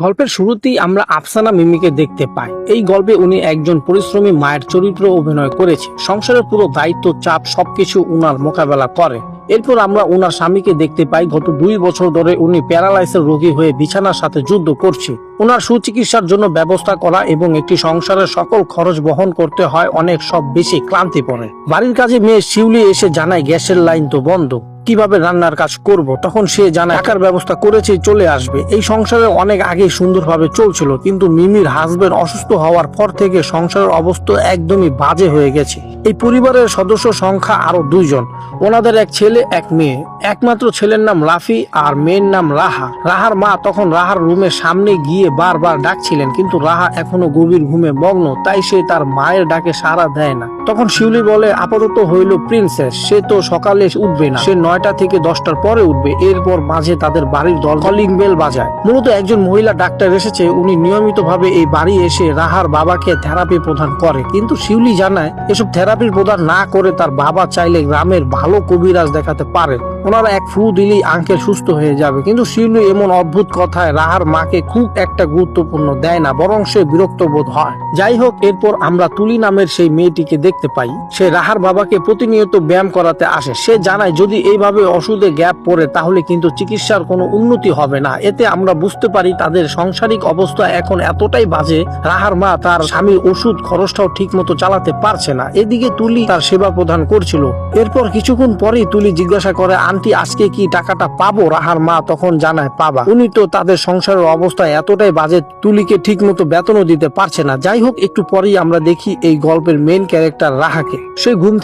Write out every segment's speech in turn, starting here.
গল্পের শুরুতেই আমরা আফসানা মিমিকে দেখতে পাই। এই গল্পে উনি একজন পরিশ্রমী মায়ের চরিত্র অভিনয় করেছে। সংসারের পুরো দায়িত্ব, চাপ সবকিছু উনার মোকাবেলা করে। এরপর আমরা উনার স্বামীকে দেখতে পাই। গত 2 বছর ধরে উনি প্যারালাইসিস রোগী হয়ে বিছানার সাথে যুদ্ধ করছে। ওনার সুচিকিৎসার জন্য ব্যবস্থা করা এবং একটি সংসারের সকল খরচ বহন করতে হয়, অনেক সব বেশি ক্লান্তি পড়ে। বাড়ির কাজে মেয়ে শিউলি এসে জানায় গ্যাসের লাইন তো বন্ধ, কিভাবে রান্নার কাজ করব। তখন সে জানায় টাকার ব্যবস্থা করেছে, চলে আসবে। এই সংসারে অনেক আগে সুন্দরভাবে চলছিল, কিন্তু মিমির হাজবেন্ড অসুস্থ হওয়ার পর থেকে সংসারের অবস্থা একদমই বাজে হয়ে গেছে। এই পরিবারের সদস্য সংখ্যা আরো 2 জন। ওনাদের এক ছেলে এক মেয়ে। একমাত্র ছেলের নাম রাফি আর মেয়ের নাম রাহা। রাহার মা তখন রাহার রুমের সামনে গিয়ে বারবার ডাকছিলেন, কিন্তু রাহা এখনো গভীর ঘুমে মগ্ন, তাই সে তার মায়ের ডাকে সাড়া দেয় না। তখন শিউলি বলে, আপাতত হইল প্রিন্সেস, সে তো সকালে উঠবে না, সে 9টা থেকে 10টার পরে উঠবে। এরপর মাঝে তাদের বাড়ির দল কলিং বেল বাজায়। মূলত একজন মহিলা ডাক্তার এসেছে। উনি নিয়মিত ভাবে এই বাড়ি এসে রাহার বাবাকে থেরাপি প্রদান করে, কিন্তু শিউলি জানায় এসব থেরাপি প্রদান না করে তার বাবা চাইলে গ্রামের ভালো কবিরাজ দেখাতে পারে। ওনারা এক ফু দিলেই আঙ্কেল সুস্থ হয়ে যাবে। কিন্তু শিউলি এমন অদ্ভুত কথায় রাহার মাকে খুব একটা গুরুত্বপূর্ণ দেয় না, বরং সে বিরক্ত বোধ হয়। যাই হোক, এরপর আমরা তুলি নামের সেই মেয়েটিকে দেখতে পাই। সে রাহার বাবাকে প্রতিনিয়ত ব্যায়াম করাতে আসে। সে জানায় যদি এইভাবে ওষুধে গ্যাপ পড়ে তাহলে কিন্তু চিকিৎসার কোনো উন্নতি হবে না। এতে আমরা বুঝতে পারি তাদের সাংসারিক অবস্থা এখন এতটাই বাজে, রাহার মা তার স্বামীর ওষুধ খরচটাও ঠিক মতো চালাতে পারছে না। এদিকে তুলি তার সেবা প্রদান করছিল। এরপর কিছুক্ষণ পরেই তুলি জিজ্ঞাসা করে, আন্টি আজকে কি টাকাটা পাবো? রাহার মা তখন জানায় পাবা। উনি তো তাদের সংসারের অবস্থা এতটাই বাজে, তুলিকে ঠিক মতো বেতনও দিতে পারছে না। যাই হোক, একটু পরেই আমরা দেখি এই গল্পের মেইন ক্যারেক্টার রাহাকে। সে ঘুম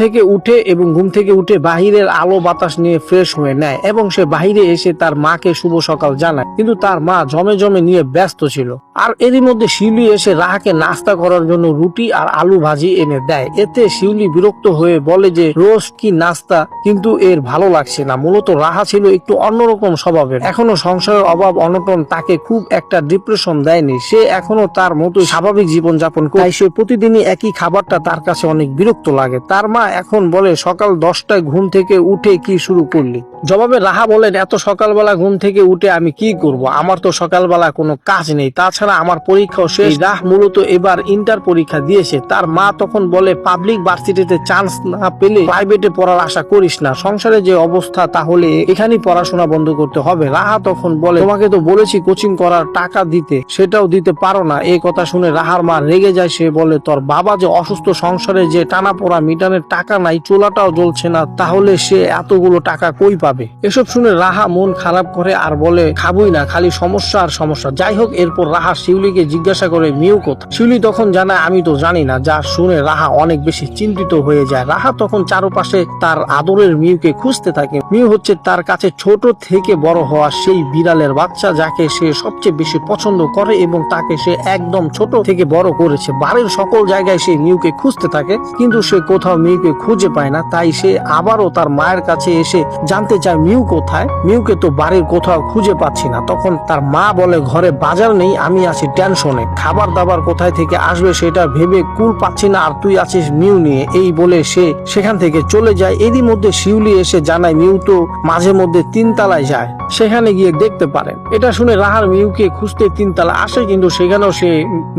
থেকে উঠে বাহিরের আলো বাতাস নিয়ে ফ্রেশ হয়ে নেয় এবং সে বাহিরে এসে তার মাকে শুভ সকাল জানায়, কিন্তু তার মা জমে নিয়ে ব্যস্ত ছিল। আর এরই মধ্যে শিউলি এসে রাহাকে নাস্তা করার জন্য রুটি আর আলু ভাজি এনে দেয়। এতে শিউলি বিরক্ত হয়ে বলে যে রোজ কি নাস্তা, কিন্তু এর ভালো লাগছে না। মূলত রাহা ছিল একটু অন্যরকম স্বভাবের। এখনো সংসারের অভাব অনটন তাকে খুব একটা ডিপ্রেশন দেয়নি। সে এখনো তার মতো স্বাভাবিক জীবন যাপন করে। সে প্রতিদিনই একই খাবারটা তার কাছে অনেক বিরক্ত লাগে। তার মা এখন বলে, সকাল 10টায় ঘুম থেকে উঠে কি শুরু করলি? জবাবে রাহা বলেন, এত সকালবেলা ঘুম থেকে উঠে আমি কি করব? আমার তো সকালবেলা কোনো কাজ নেই, তাছাড়া আমার পরীক্ষাও শেষ। রাহ মূলত এবার ইন্টার পরীক্ষা দিয়েছে। তার মা তখন বলে, পাবলিক ভার্সিটিতে চান্স না পেলে প্রাইভেটে পড়ার আশা করিস না। সংসারে যে অবস্থা, তাহলে এখানেই পড়াশোনা বন্ধ করতে হবে। রাহা তখন বলে, তোমাকে তো বলেছি কোচিং করার টাকা দিতে, সেটাও দিতে পারো না। এই কথা শুনে রাহার মা রেগে যায়। সে বলে, তোর বাবা যে অসুস্থ, সংসারে যে টানা পড়া মিটানের টাকা নাই, চুলাটাও জ্বলছে না, তাহলে সে এতগুলো টাকা কই পাবে? এসব শুনে রাহা মন খারাপ করে আর বলে, খাবই না, খালি সমস্যা আর সমস্যা। যাই হোক, এরপর রাহা শিউলিকে জিজ্ঞাসা করে, মিউ কোথায়? শিউলি তখন জানায়, আমি তো জানি না। যা শুনে রাহা অনেক বেশি চিন্তিত হয়ে যায়। রাহা তখন চারপাশে তার আদরের মিউকে খুঁজতে থাকে। মিউ হচ্ছে তার কাছে ছোট থেকে বড় হওয়া সেই বিড়ালের বাচ্চা, যাকে সে সবচেয়ে বেশি পছন্দ করে এবং তাকে সে একদম ছোট থেকে বড় করেছে। বাড়ির সকল জায়গায় সে মিউকে খুঁজতে থাকে, কিন্তু সে কোথাও মিউকে খুঁজে পায় না। তাই সে আবারও তার মায়ের কাছে এসে জানতে চায় মিউ কোথায়। মিউকে তো বাড়ির কোথাও খুঁজে পাচ্ছি না। তখন তার মা বলে, ঘরে বাজার নেই, আমি আছি টেনশনে, খাবার দাবার কোথায় থেকে আসবে সেটা ভেবে কুল পাচ্ছি না, আর তুই আছিস মিউ নিয়ে। এই বলে সে সেখান থেকে চলে যায়। এরই মধ্যে শিউলি এসে জানায় মিউ তো মাঝে মধ্যে 3 তলায় যায়, সেখানে গিয়ে দেখতে পারেন। এটা শুনে রাহার মিউকে খুঁজতে 3 তলা আসে, কিন্তু সেখানেও সে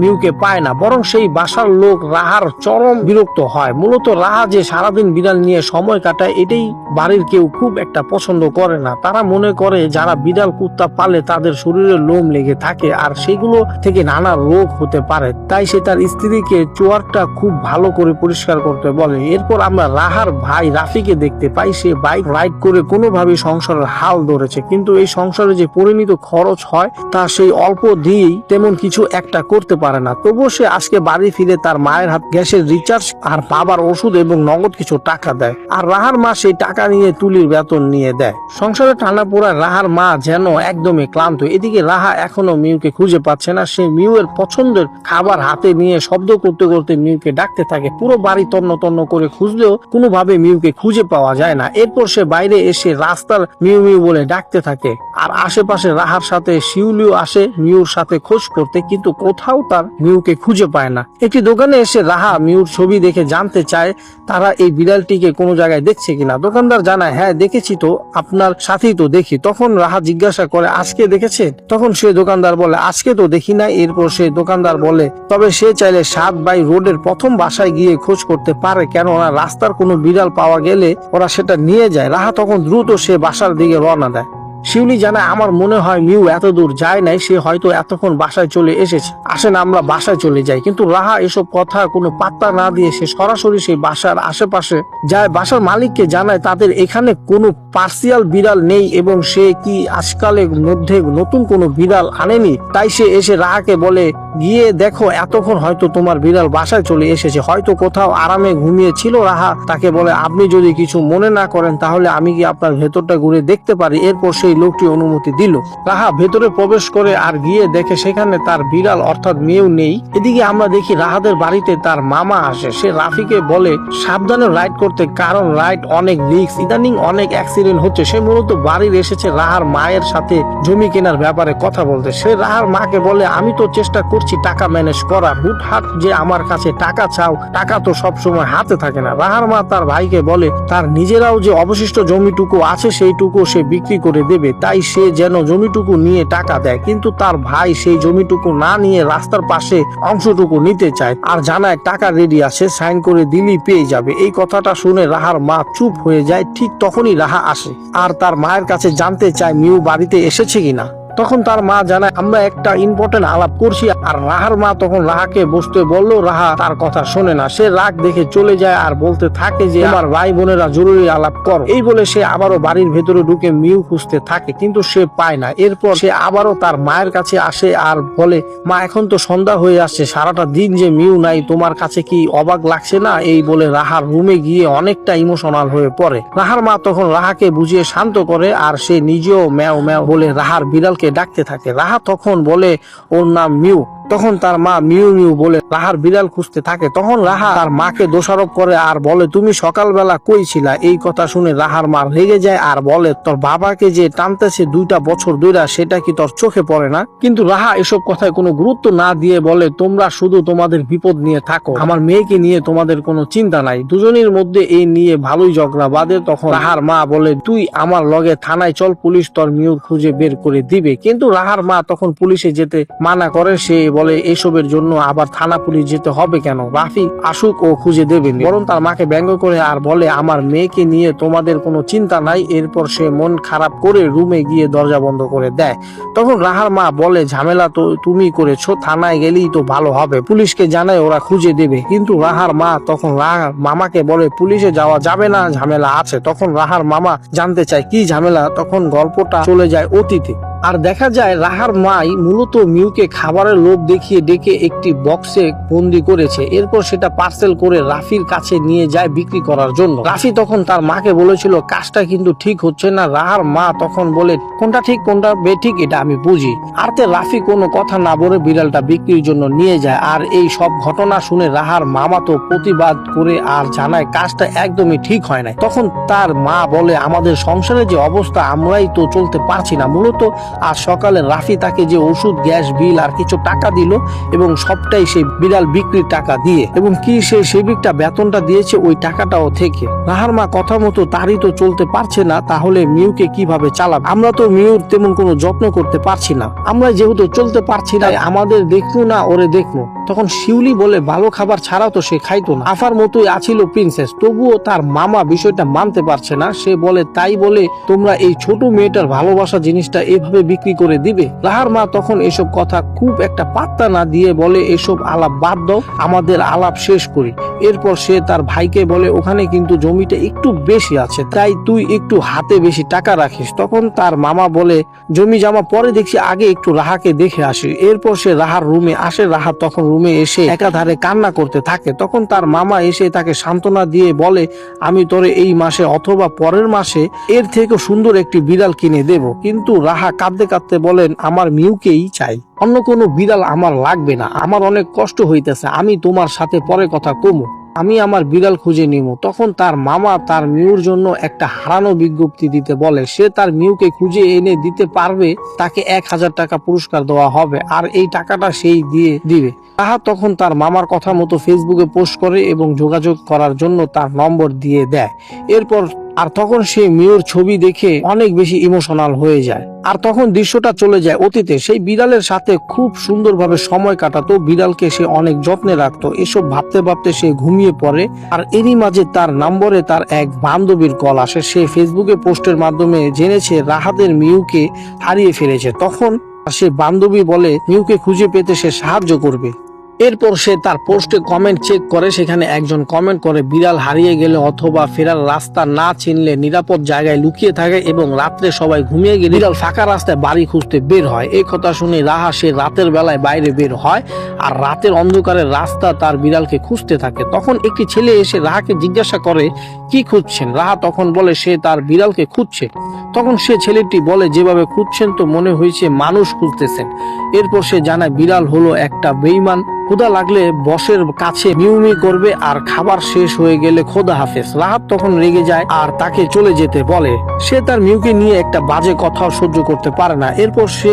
মিউকে পায় না, বরং সেই বাসার লোক রাহার চরম বিরক্ত হয়। মূলত রাহা যে সারাদিন বিড়াল নিয়ে সময় কাটায়, এটাই বাড়ির কেউ খুব একটা পছন্দ করে না। তারা মনে করে যারা বিড়াল কুত্তা পালে তাদের শরীরে লোম লেগে থাকে আর সেগুলো থেকে নানা রোগ হতে পারে। তাই সে তার স্ত্রীকে চোয়ারটা খুব ভালো করে পরিষ্কার করতে বলে। এরপর আমরা রাহার ভাই রাফিকে দেখতে পাই। সে বাইক রাইড করে কোনোভাবে সংসারের হাল ধরেছে, কিন্তু এই সংসারে যে পরিমিত খরচ হয় তা সেই অল্প দিয়েই তেমন কিছু একটা করতে পারে না। তবুও সে আজকে বাড়ি ফিরে তার মায়ের হাত গ্যাসের রিচার্জ আর বাবার ওষুধ এবং নগদ কিছু টাকা দেয়। আর রাহার মা সেই টাকা নিয়ে তুলির বেতন নিয়ে দেয়। সংসারে টানা পোড়া রাহার মা যেন একদমই ক্লান্ত। এদিকে রাহা এখনো মিউকে খুঁজে পাচ্ছে পারছে না। সে মিউ এর পছন্দের খাবার হাতে নিয়ে শব্দ করতে করতে মিউকে ডাকতে থাকে। পুরো বাড়ি তন্ন তন্ন করে খুঁজলেও কোনোভাবে মিউকে খুঁজে পাওয়া যায় না। এরপর সে বাইরে এসে রাস্তার মিউ মিউ বলে ডাকতে থাকে। আর আশেপাশে রাহার সাথে শিউলিও আসে মিউর সাথে খোঁজ করতে, কিন্তু কোথাও তার মিউকে খুঁজে পায় না। একটি দোকানে এসে রাহা মিউর ছবি দেখে জানতে চায় তারা এই বিড়ালটিকে কোনো জায়গায় দেখছে কিনা। দোকানদার জানায়, হ্যাঁ দেখেছি তো, আপনার সাথেই তো দেখি। তখন রাহা জিজ্ঞাসা করে, আজকে দেখেছে? তখন সে দোকানদার বলে, আজকে তো দেখি না। এরপর সে দোকানদার বলে তবে সে চাইলে 7 বাই রোডের প্রথম বাসায় গিয়ে খোঁজ করতে পারে, কেননা রাস্তার কোনো বিড়াল পাওয়া গেলে ওরা সেটা নিয়ে যায়। রাহা তখন দ্রুত সে বাসার দিকে রওনা দেয়। শিউলি জানায়, আমার মনে হয় মিউ এত দূর যায় নাই, সে হয়তো এতক্ষণ বাসায় চলে এসেছে, আসেন আমরা বাসায় চলে যাই। কিন্তু রাহা এসব কথা কোনো পাত্তা না দিয়ে সে সরাসরি সেই বাসার আশেপাশে যায়। বাসার মালিককে জানায় তাদের এখানে কোনো পার্সিয়াল বিড়াল নেই এবং সে কি আজকালের মধ্যে নতুন কোনো বিড়াল আনেনি। তাই সে এসে রাহাকে বলে, গিয়ে দেখো এতক্ষণ হয়তো তোমার বিড়াল বাসায় চলে এসেছে, হয়তো কোথাও আরামে ঘুমিয়েছিল। রাহা তাকে বলে, আপনি যদি কিছু মনে না করেন তাহলে আমি কি আপনার ভেতরটা ঘুরে দেখতে পারি? এরপর সেই লোকটি অনুমতি দিল। রাহা ভেতরে প্রবেশ করে আর গিয়ে দেখে সেখানে তার বিড়াল অর্থাৎ মিউ নেই। এদিকে আমরা দেখি রাহাদের বাড়িতে তার মামা আসে। সে রাফিকে বলে সাবধানে রাইড করতে, কারণ রাইড অনেক রিস্ক, ইদানিং অনেক অ্যাক্সিডেন্ট হচ্ছে। সে মূলত বাড়ির এসেছে রাহার মায়ের সাথে জমি কেনার ব্যাপারে কথা বলতে। সে রাহার মাকে বলে, আমি তো চেষ্টা করছি টাকা ম্যানেজ করার, হুটহাট যে আমার কাছে টাকা চাও, টাকা তো সবসময় হাতে থাকে না। রাহার মা তার ভাইকে বলে তার নিজেরাও যে অবশিষ্ট জমিটুকু আছে সেইটুকু সে বিক্রি করে দেবে, তাই সে যেন জমিটুকু নিয়ে টাকা দেয়। কিন্তু তার ভাই সেই জমিটুকু না নিয়ে রাস্তার পাশে অংশটুকু নিতে চায় আর জানায় টাকা রেডি আছে, সাইন করে দিলেই পেয়ে যাবে। এই কথাটা শুনে রাহার মা চুপ হয়ে যায়। ঠিক তখনই রাহা আসে আর তার মায়ের কাছে জানতে চায় মিউ বাড়িতে এসেছে কিনা। তখন তার মা জানায়, আমরা একটা ইম্পর্টেন্ট আলাপ করছি। আর রাহার মা তখন রাহাকে বসতে বললো। রাহা তার কথা শোনে না, সে রাগ দেখে চলে যায় আর বলতে থাকে যে আমার ভাই বোনেরা জরুরি আলাপ কর। এই বলে সে আবারও বাড়ির ভেতরে ঢুকে মিউ খুঁজতে থাকে, কিন্তু সে পায় না। এরপর সে আবারও তার মায়ের কাছে আসে আর বলে, মা এখন তো সন্ধ্যা হয়ে আসছে, সারাটা দিন যে মিউ নাই, তোমার কাছে কি অবাক লাগছে না? এই বলে রাহার রুমে গিয়ে অনেকটা ইমোশনাল হয়ে পড়ে। রাহার মা তখন রাহাকে বুঝিয়ে শান্ত করে আর সে নিজেও ম্যাও ম্যাও বলে রাহার বিড়ালকে ডাকতে থাকে। রাহা তখন বলে ওর নাম মিউ। তখন তার মা মিউ মিউ বলে রাহার বিড়াল খুঁজতে থাকে। তখন রাহা তার মাকে দোষারোপ করে আর বলে, তুমি সকালবেলা কই ছিলা? এই কথা শুনে রাহার মা রেগে যায় আর বলে, তোর বাবাকে যে টানতেছে 2টা বছর ধরে, সেটা কি তোর চোখে পড়ে না? কিন্তু রাহা এসব কথায় কোনো গুরুত্ব না দিয়ে বলে, তোমরা শুধু তোমাদের বিপদ নিয়ে থাকো, আমার মেয়েকে নিয়ে তোমাদের কোনো চিন্তা নাই। দুজনের মধ্যে এই নিয়ে ভালোই ঝগড়া বাঁধে। তখন রাহার মা বলে, তুই আমার লগে থানায় চল, পুলিশ তোর মিউর খুঁজে বের করে দিবে। কিন্তু রাহার মা তখন পুলিশে যেতে মানা করে। সে বলে, এসবের জন্য আবার থানা পুলিশ যেতে হবে কেন? রাফি আসুক, ও খুঁজে দেবেন। বরং তার মাকে ব্যঙ্গ করে আর বলে, আমার মেয়েকে নিয়ে তোমাদের কোনো চিন্তা নাই। এরপর সে মন খারাপ করে রুমে গিয়ে দরজা বন্ধ করে দেয়। তখন রাহার মা বলে, ঝামেলা তো তুমি করেছো, থানায় গেলেই তো ভালো হবে, পুলিশকে জানায় ওরা খুঁজে দেবে। কিন্তু রাহার মা তখন রাহার মামাকে বলে, পুলিশে যাওয়া যাবে না, ঝামেলা আছে। তখন রাহার মামা জানতে চায় কি ঝামেলা। তখন গল্পটা চলে যায় অতীতে আর দেখা যায় রাহার মাই মূলত মিউকে খাবারের লোভ দেখিয়ে ডেকে একটি বক্সে বন্দি করেছে। এরপর সেটা পার্সেল করে রাফির কাছে নিয়ে যায় বিক্রি করার জন্য। রাফি তখন তার মাকে বলেছিল, কাজটা কিন্তু ঠিক হচ্ছে না। রাহার মা তখন বলে, কোনটা ঠিক কোনটা বেঠিক এটা আমি বুঝি। আর রাফি কোনো কথা না বলে বিড়ালটা বিক্রির জন্য নিয়ে যায়। আর এই সব ঘটনা শুনে রাহার মামা তো প্রতিবাদ করে আর জানায় কাজটা একদমই ঠিক হয় নাই। তখন তার মা বলে, আমাদের সংসারের যে অবস্থা, আমরাই তো চলতে পারছি না। মূলত আর সকালে রাফি তাকে যে ওষুধ, গ্যাস বিল আর কিছু টাকা দিল এবং সবটাই সেই বিড়াল বিক্রির টাকা দিয়ে, এবং কি সেই সেবিকটা বেতনটা দিয়েছে ওই টাকাটাও থেকে। রাহার মা কথা মতো তারই তো চলতে পারছে না, তাহলে মিউকে কিভাবে চালাবে? আমরা তো মিউর তেমন কোনো যত্ন করতে পারছি না, আমরা যেহেতু চলতে পারছি না, আমাদের দেখবো না ওরে দেখবো। তখন শিউলি বলে, ভালো খাবার ছাড়াও তো সে খাইতো না, আফার মতোই আছিল প্রিন্সেস। তবুও তার মামা বিষয়টা মানতে পারছে না। সে বলে, তাই বলে তোমরা এই ছোট মেয়েটার ভালোবাসা জিনিসটা এভাবে বিক্রি করে দিবে? রাহার মা তখন এসব কথা খুব একটা পাত্তা না দিয়ে বলে, এসব আলাপ বাদ দাও, আমাদের আলাপ শেষ করি। এরপর সে তার ভাইকে বলে, ওখানে কিন্তু জমিটা একটু বেশি আছে, তাই তুই একটু হাতে বেশি টাকা রাখিস। তখন তার মামা বলে, জমি জামা পরে দেখছি, আগে একটু রাহাকে দেখে আসি। এরপর সে রাহার রুমে আসে। রাহা তখন রুমে এসে একাধারে কান্না করতে থাকে। তখন তার মামা এসে তাকে সান্ত্বনা দিয়ে বলে, আমি তোরে এই মাসে অথবা পরের মাসে এর থেকে সুন্দর একটি বিড়াল কিনে দেব। কিন্তু রাহা কাঁদতে কাঁদতে বলেন আমার মিউকেই চাই, অন্য কোনো বিড়াল আমার লাগবে না, আমার অনেক কষ্ট হইতেছে, আমি তোমার সাথে পরে কথা কমু, আমি আমার বিড়াল খুঁজে নিব। তখন তার মামা তার মিউর জন্য একটা হারানো বিজ্ঞপ্তি দিতে বলে, সে তার মিউকে খুঁজে এনে দিতে পারবে তাকে 1000 টাকা পুরস্কার দেওয়া হবে, আর এই টাকাটা সেই দিয়ে দিবে। রাহাত তখন তার মামার কথা মতো ফেসবুকে পোস্ট করে এবং যোগাযোগ করার জন্য তার নম্বর দিয়ে দেয়। এরপর তখন সে মিউর ছবি দেখে অনেক বেশি ইমোশনাল হয়ে যায়। আর তখন দৃশ্যটা চলে যায় অতীতে। সেই বিড়ালের সাথে খুব সুন্দরভাবে সময় কাটাতো, বিড়ালকে সে অনেক যত্নে রাখতো। এসব ভাবতে ভাবতে সে ঘুমিয়ে পড়ে। আর এরই মাঝে তার নম্বরে তার এক বান্ধবীর কল আসে। সে ফেসবুকে পোস্টের মাধ্যমে জেনেছে রাহাতের মিউকে হারিয়ে ফেলেছে। তখন সে বান্ধবী বলে মিউকে খুঁজে পেতে সে সাহায্য করবে। এরপর সে তার পোস্টে কমেন্ট চেক করে, সেখানে একজন কমেন্ট করে বিড়াল হারিয়ে গেলে অথবা ফেরার রাস্তা না চিনলে নিরাপদ জায়গায় লুকিয়ে থাকে এবং রাত্রে সবাই ঘুমিয়ে গেলে বিড়াল ফাঁকা রাস্তায় বাড়ি খুঁজতে বের হয়। এই কথা শুনে রাহা সে রাতের বেলায় বাইরে বের হয় আর রাতের অন্ধকারে রাস্তা তার বিড়ালকে খুঁজতে থাকে। তখন একটি ছেলে এসে রাহাকে জিজ্ঞাসা করে কি খুঁজছেন। রাহা তখন বলে সে তার বিড়ালকে খুঁজছে। তখন সে ছেলেটি বলে যেভাবে খুঁজছেন তো মনে হয়েছে মানুষ খুঁজতেছেন। এরপর সে জানায় বিড়াল হলো একটা বেঈমান, ক্ষুধা লাগলে বসের কাছে মিউমি করবে আর খাবার শেষ হয়ে গেলে খোদা হাফেজ। রাহাত তখন রেগে যায় আর তাকে চলে যেতে বলে। সে তার মিউকে নিয়ে একটা বাজে কথাও সহ্য করতে পারে না। এরপর সে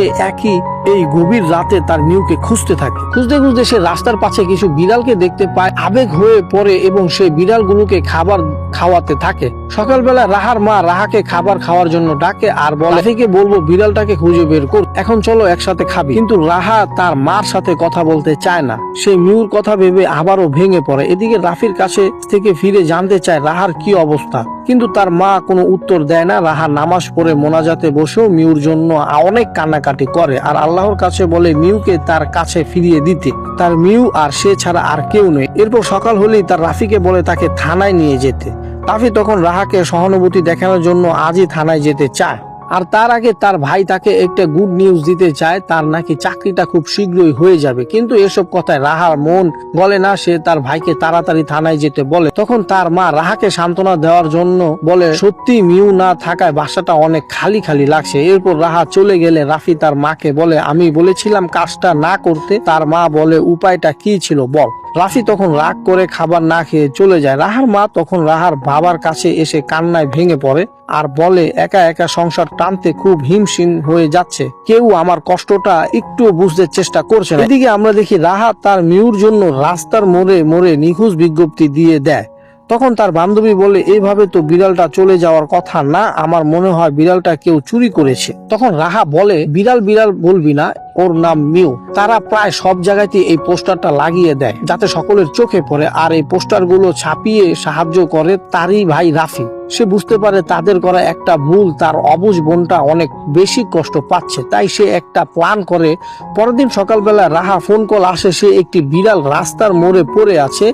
এই গভীর রাতে তার মিউকে খুঁজতে থাকে। খুঁজতে খুঁজতে সে রাস্তার পাশে কিছু বিড়ালকে দেখতে পায়, আবেগ হয়ে পড়ে এবং সে বিড়ালগুলোকে খাবার খাওয়াতে থাকে। সকালবেলা রাহার মা রাহাকে খাবার খাওয়ার জন্য ডাকে আর বলে রাফিকে বলবো বিড়ালটাকে খুঁজে বের কর, এখন চলো একসাথে খাবি। কিন্তু রাহা তার মার সাথে কথা বলতে চায় না। সে মিউর কথা ভেবে আবারও ভেঙে পড়ে। এদিকে রাফির কাছে থেকে ফিরে জানতে চায় রাহার কি অবস্থা, কিন্তু তার মা কোনো উত্তর দেয় না। রাহা নামাজ পড়ে মোনাজাতে বসেও মিউর জন্য অনেক কান্নাকাটি করে আর আল্লাহর কাছে বলে মিউকে তার কাছে ফিরিয়ে দিতে। তার মিউ আর সে ছাড়া আর কেউ নেই। এরপর সকাল হলেই তার রাফিকে বলে তাকে থানায় নিয়ে যেতে। রাফি তখন রাহাকে সহানুভূতি দেখানোর জন্য আজই থানায় যেতে চায়। আর তার আগে তার ভাই তাকে একটা গুড নিউজ দিতে চায়, তার নাকি চাকরিটা খুব শীঘ্রই হয়ে যাবে। কিন্তু এসব কথায় রাহার মন গলে না। সে তার ভাইকে তাড়াতাড়ি থানায় যেতে বলে। তখন তার মা রাহাকে সান্ত্বনা দেওয়ার জন্য বলে সত্যি মিউ না থাকায় বাসাটা অনেক খালি খালি লাগছে। এরপর রাহা চলে গেলে রাফি তার মাকে বলে আমি বলেছিলাম কাজটা না করতে। তার মা বলে উপায়টা কি ছিল বল। রাফি তখন রাগ করে খাবার না খেয়ে চলে যায়। রাহার মা তখন রাহার বাবার কাছে এসে কান্নায় ভেঙে পড়ে আর বলে একা একা সংসার টানতে খুব হিমশিম হয়ে যাচ্ছে, কেউ আমার কষ্টটা একটু বুঝতে চেষ্টা করছে না। এদিকে আমরা দেখি রাহা তার মিউর জন্য রাস্তার মোড়ে মোড়ে নিখোঁজ বিজ্ঞপ্তি দিয়ে দেয়। তখন তার বান্ধবী বলে এইভাবে তো বিড়ালটা চলে যাওয়ার কথা না, আমার মনে হয় বিড়ালটা কেউ চুরি করেছে। তখন রাহা বলে বিড়াল বিড়াল বলবি না, ওর নাম মিউ। তারা প্রায় সব জায়গাতে এই পোস্টারটা লাগিয়ে দেয় যাতে সকলের চোখে পড়ে, আর এই পোস্টারগুলো ছাপিয়ে সাহায্য করে তারই ভাই রাফি। সে বুঝতে পারে তাদের করা একটা ভুল, তার অবুঝ বোনটা অনেক বেশি কষ্ট পাচ্ছে। তাই সে একটা প্ল্যান করে। পরের দিন সকালবেলা রাহা ফোন কল আসে, সে একটি বিড়াল রাস্তার মোড়ে পড়ে আছে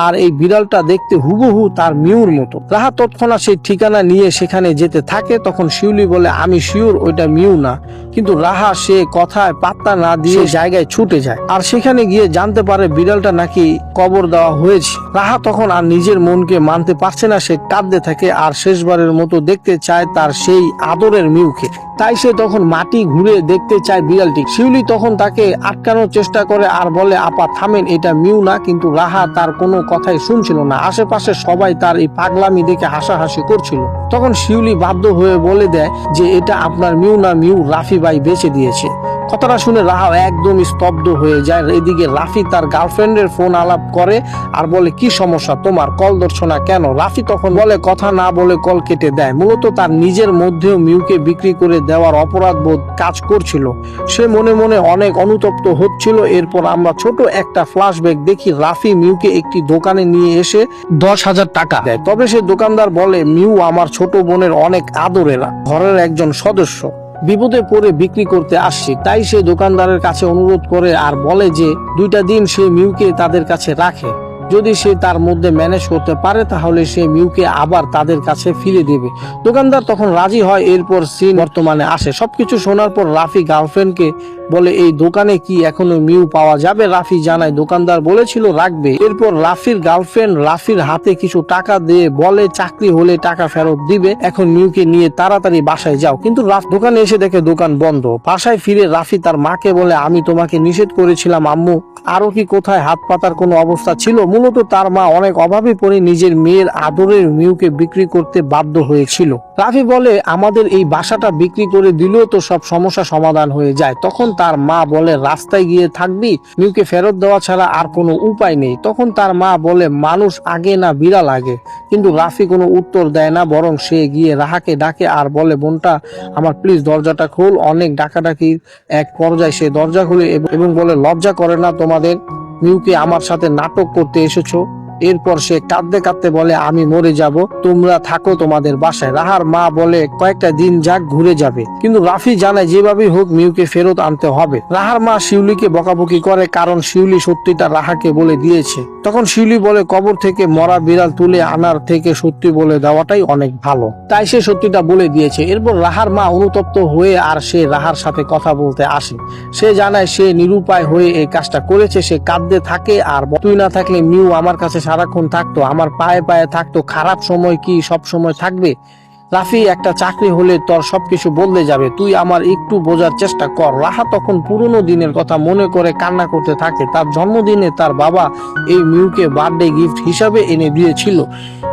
আর এই বিড়ালটা দেখতে হুবহু তার মিউর মতো। রাহা তৎক্ষণাৎ সেই ঠিকানা নিয়ে সেখানে যেতে থাকে। তখন শিউলি বলে আমি শিওর ওইটা মিউ না, কিন্তু রাহা সে কথায় পাত্তা না দিয়ে জায়গায় ছুটে যায় আর সেখানে গিয়ে জানতে পারে বিড়ালটা নাকি কবর দেওয়া হয়েছে। রাহা তখন আর নিজের মনকে মানতে পারছে না, সে কাঁদতে থাকে আর শেষবারের মতো দেখতে চায় তার সেই আদরের মিউকে। তাই সে তখন মাটি ঘুরে দেখতে চায় বিড়ালটি। শিউলি তখন তাকে আটকানোর চেষ্টা করে আর বলে আপা থামেন, এটা মিউ না। কিন্তু রাহা তার কোনো কথাই শুনছিল না। আশেপাশে সবাই তার এই পাগলামি দেখে হাসাহাসি করছিল। তখন শিউলি বাধ্য হয়ে বলে দেয় যে এটা আপনার মিউ না, মিউ রাফি ভাই বেঁচে দিয়েছে। কথাটা শুনে রাহা একদম স্তব্ধ হয়ে যায়। এদিকে রাফি তার গার্লফ্রেন্ডের ফোন আলাপ করে আর বলে কি সমস্যা তোমার, কল ধরছো না কেন? রাফি তখন বলে কথা না বলে কল কেটে দেয়। মূলত তার নিজের মধ্যেও মিউকে বিক্রি করে দেওয়ার অপরাধ বোধ কাজ করছিল। সে মনে মনে অনেক অনুতপ্ত হচ্ছিল। এরপর আমরা ছোট একটা ফ্ল্যাশব্যাক দেখি। রাফি মিউকে একটি দোকানে নিয়ে এসে 10,000 টাকা দেয়। তবে সে দোকানদার বলে মিউ আমার ছোট বোনের অনেক আদরের ঘরের একজন সদস্য, বিপদে পড়ে বিক্রি করতে আসছে। তাই সে দোকানদারের কাছে অনুরোধ করে আর বলে যে 2টা দিন সে মিউকে তাদের কাছে রাখে। যদি সে তার মধ্যে ম্যানেজ করতে পারে তাহলে সে মিউকে আবার তাদের কাছে ফিরে দেবে। দোকানদার তখন রাজি হয়। এরপর সিন বর্তমানে আসে। সবকিছু শোনার পর রাফি গার্লফ্রেন্ডকে বলে এই দোকানে কি এখনো মিউ পাওয়া যাবে? রাফি জানায় দোকানদার বলেছিল রাখবে। এরপর রাফির গার্লফ্রেন্ড রাফির হাতে কিছু টাকা দিয়ে বলে চাকরি হলে টাকা ফেরত দিবে, এখন মিউকে নিয়ে তাড়াতাড়ি বাসায় যাও। কিন্তু দোকানে এসে দেখে দোকান বন্ধ। বাসায় ফিরে রাফি তার মাকে বলে আমি তোমাকে নিষেধ করেছিলাম আম্মু, আরো কি কোথায় হাত পাতার কোনো অবস্থা ছিল? মূলত তার মা অনেক অভাবে পড়ে নিজের মেয়ের আদরের মিউকে বিক্রি করতে বাধ্য হয়েছিল। রাফি বলে আমাদের এই বাসাটা বিক্রি করে দিলেও তো সব সমস্যা সমাধান হয়ে যায়। তখন তার মা বলে রাস্তায় গিয়ে থাকবি, মিউকে ফেরত দেওয়া ছাড়া আর কোনো উপায় নেই। তখন তার মা বলে মানুষ আগে না বিড়াল আগে। কিন্তু রাফি কোনো উত্তর দেয় না, বরং সে গিয়ে রাহাকে ডাকে আর বলে বোনটা আমার প্লিজ দরজাটা খোল। অনেক ডাকাডাকির এক পর্যায়ে সে দরজা খুলে এবং বলে লজ্জা করে না তোমাদের? মিউকে আমার সাথে নাটক করতে এসেছো? এরপর সে কাঁদতে কাঁদতে বলে আমি মরে যাব, তোমরা থাকো তোমাদের বাসায়। রাহার মা বলে কয়েকটা দিন যাক ঘুরে যাবে। কিন্তু রাফি জানায় যেভাবেই হোক মিউকে ফেরত আনতে হবে। রাহার মা শিউলিকে বকাবকি করে কারণ শিউলি সত্যিটা রাহাকে বলে দিয়েছে। তখন শিউলি বলে কবর থেকে মরা বিড়াল তুলে আনার থেকে সত্যি বলে দেওয়াটাই অনেক ভালো, তাই সে সত্যিটা বলে দিয়েছে। এরপর রাহার মা অনুতপ্ত হয়ে আর সে রাহার সাথে কথা বলতে আসে। সে জানায় সে নিরুপায় হয়ে এই কাজটা করেছে। সে কাঁদতে থাকে আর তুই না থাকলে মিউ আমার কাছে সারাক্ষণ থাকতো, আমার পায়ে পায়ে থাকতো, খারাপ সময় কি সব সময় থাকবে? রাফি একটা চাকরি হলে তোর সবকিছু বদলে যাবে, তুই আমার একটু বোঝার চেষ্টা কর। রাহা তখন পুরনো দিনের কথা মনে করে কান্না করতে থাকে। তার জন্মদিনে তার বাবা এই মিউকে বার্থডে গিফট হিসাবে এনে দিয়েছিল।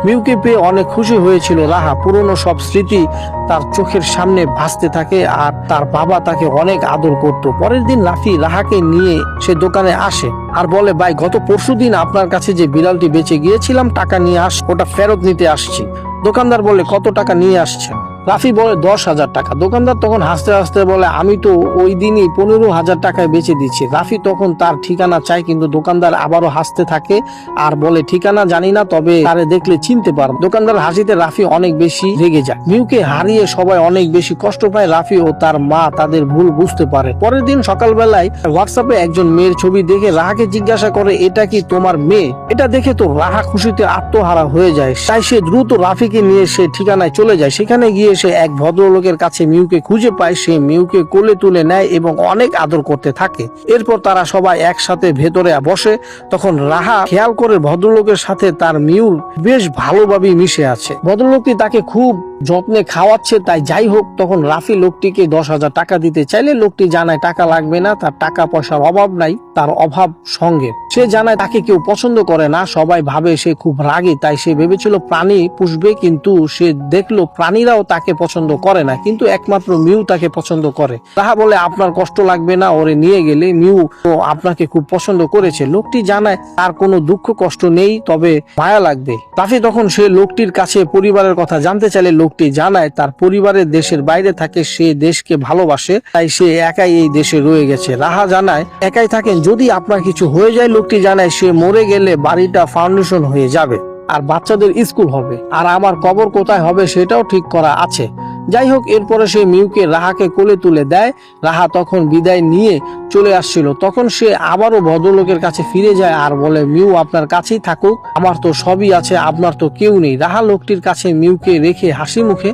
মিউকে পেয়ে অনেক খুশি হয়েছিল রাহা। পুরনো সব স্মৃতি তার চোখের সামনে ভাসতে থাকে আর তার বাবা তাকে অনেক আদর করত। পরের দিন রাফি রাহাকে নিয়ে সে দোকানে আসে আর বলে ভাই গত পরশুদিন আপনার কাছে যে বিড়ালটি বেঁচে গিয়েছিলাম টাকা নিয়ে ওটা ফেরত নিতে আসছি। দোকানদার বলে কত টাকা নিয়ে আসছেন? রাফি বলে 10,000 টাকা। দোকানদার তখন হাসতে হাসতে বলে আমি তো ওই দিনই 15,000 টাকায় বেচে দিচ্ছি। রাফি তখন তার ঠিকানা চায়, কিন্তু দোকানদার আবারও হাসতে থাকে আর বলে ঠিকানা জানি না, তবে তারে দেখলে চিনতে পারব। দোকানদার হাসিতে রাফি অনেক বেশি রেগে যায়। মিউকে হারিয়ে সবাই অনেক বেশি কষ্ট পায়। রাফি ও তার মা তাদের ভুল বুঝতে পারে। পরের দিন সকালবেলায় হোয়াটসঅ্যাপে একজন মেয়ের ছবি দেখে রাহাকে জিজ্ঞাসা করে এটা কি তোমার মেয়ে? এটা দেখে তো রাহা খুশিতে আত্মহারা হয়ে যায়। তাই সে দ্রুত রাফিকে নিয়ে সে ঠিকানায় চলে যায়। সেখানে গিয়ে সে এক ভদ্রলোকের কাছে মিউকে খুঁজে পায়। সে মিউকে কোলে তুলে নেয় এবং অনেক আদর করতে থাকে। এরপর তারা সবাই একসাথে ভেতরে বসে। তখন রাহা খেয়াল করে ভদ্রলোকের সাথে তার মিউ বেশ ভালোভাবে মিশে আছে। ভদ্রলোকটি তাকে খুব যত্নে খাওয়াচ্ছে। তাই যাই হোক, তখন রাফি লোকটিকে 10,000 টাকা দিতে চাইলে লোকটি জানায় টাকা লাগবে না, তার টাকা পয়সার অভাব নাই, তার অভাব সঙ্গে। সে জানায় তাকে কেউ পছন্দ করে না, সবাই ভাবে সে খুব রাগী। তাই সে ভেবেছিল প্রাণী পুষবে, কিন্তু সে দেখলো প্রাণীরাও তাকে পছন্দ করে না, কিন্তু একমাত্র মিউ তাকে পছন্দ করে। তাহা বলে আপনার কষ্ট লাগবে না, ওরে নিয়ে গেলে মিউ তো আপনাকে খুব পছন্দ করেছে। লোকটি জানায় তার কোনো দুঃখ কষ্ট নেই, তবে মায়া লাগবে। রাফি তখন সে লোকটির কাছে পরিবারের কথা জানতে চাইলে লোকটি জানায় তার পরিবারের দেশের বাইরে থাকে, সে দেশকে ভালোবাসে, তাই সে একাই এই দেশে রয়ে গেছে। রাহা জানায় একাই থাকেন, যদি আপনার কিছু হয়ে যায়। লোকটি জানায় সে মরে গেলে বাড়িটা ফাউন্ডেশন হয়ে যাবে আর বাচ্চাদের স্কুল হবে, আর আমার কবর কোথায় হবে সেটাও ঠিক করা আছে। যাই হোক, এরপরে সে মিউকে রাহাকে কোলে তুলে দেয়। রাহা তখন বিদায় নিয়ে চলে আসছিল। তখন সে আবারও ভদ্রলোকের কাছে ফিরে যায় আর বলে মিউ আপনার কাছেই থাকুক, আমার তো সবই আছে, আপনার তো কেউ নেই। রাহা লোকটির কাছে মিউকে রেখে হাসি মুখে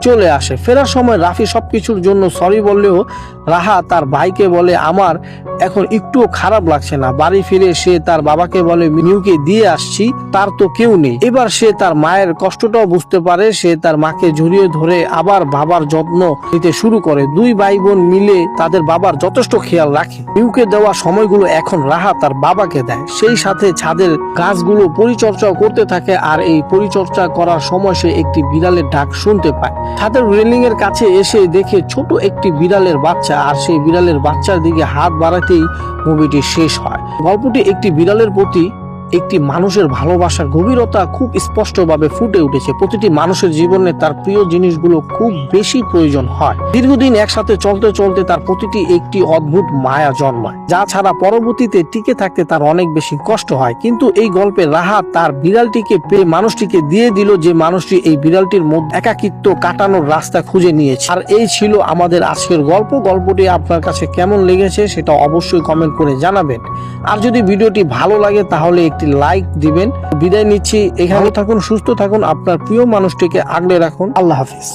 চলে আসে। ফেরার সময় রাফি সবকিছুর জন্য সরি বললেও রাহা তার ভাইকে বলে আমার এখন একটুও খারাপ লাগছে না। বাড়ি ফিরে সে তার বাবাকে বলে মিউকে দিয়ে আসছি, তার তো কেউ নেই। এবার সে তার মায়ের কষ্টটাও বুঝতে পারে। সে তার মাকে জড়িয়ে ধরে আবার বাবার যত্ন নিতে শুরু করে। দুই ভাই বোন মিলে তাদের বাবার যথেষ্ট খেয়াল রাখে। মিউকে দেওয়া সময়গুলো এখন রাহা তার বাবাকে দেয়। সেই সাথে ছাদের গাছগুলো পরিচর্যাও করতে থাকে। আর এই পরিচর্যা করার সময় সে একটি বিড়ালের ডাক শুনতে পায়। ছাদের রেলিং এর কাছে এসে দেখে ছোট একটি বিড়ালের বাচ্চা, আর সেই বিড়ালের বাচ্চার দিকে হাত বাড়াতেই মুভিটি শেষ হয়। গল্পটি একটি বিড়ালের প্রতি একটি মানুষের ভালোবাসার গভীরতা খুব স্পষ্টভাবে ফুটে উঠেছে। প্রতিটি মানুষের জীবনে তার প্রিয় জিনিসগুলো খুব বেশি প্রয়োজন হয়। দীর্ঘদিন একসাথে চলতে চলতে তার প্রতিটি একটি অদ্ভুত মায়া জন্মায়, যা ছাড়া পরবর্তীতে টিকে থাকতে তার অনেক বেশি কষ্ট হয়। কিন্তু এই গল্পে রাহা তার বিড়ালটিকে পেয়ে মানুষটিকে দিয়ে দিল, যে মানুষটি এই বিড়ালটির মধ্যে একাকিত্ব কাটানোর রাস্তা খুঁজে নিয়েছে। আর এই ছিল আমাদের আজকের গল্প। গল্পটি আপনার কাছে কেমন লেগেছে সেটা অবশ্যই কমেন্ট করে জানাবেন। আর যদি ভিডিওটি ভালো লাগে তাহলে একটি একটি লাইক দিবেন। বিদায় নিচ্ছি, এখানে থাকুন, সুস্থ থাকুন, আপনার প্রিয় মানুষটিকে আগলে রাখুন। আল্লাহ হাফিজ।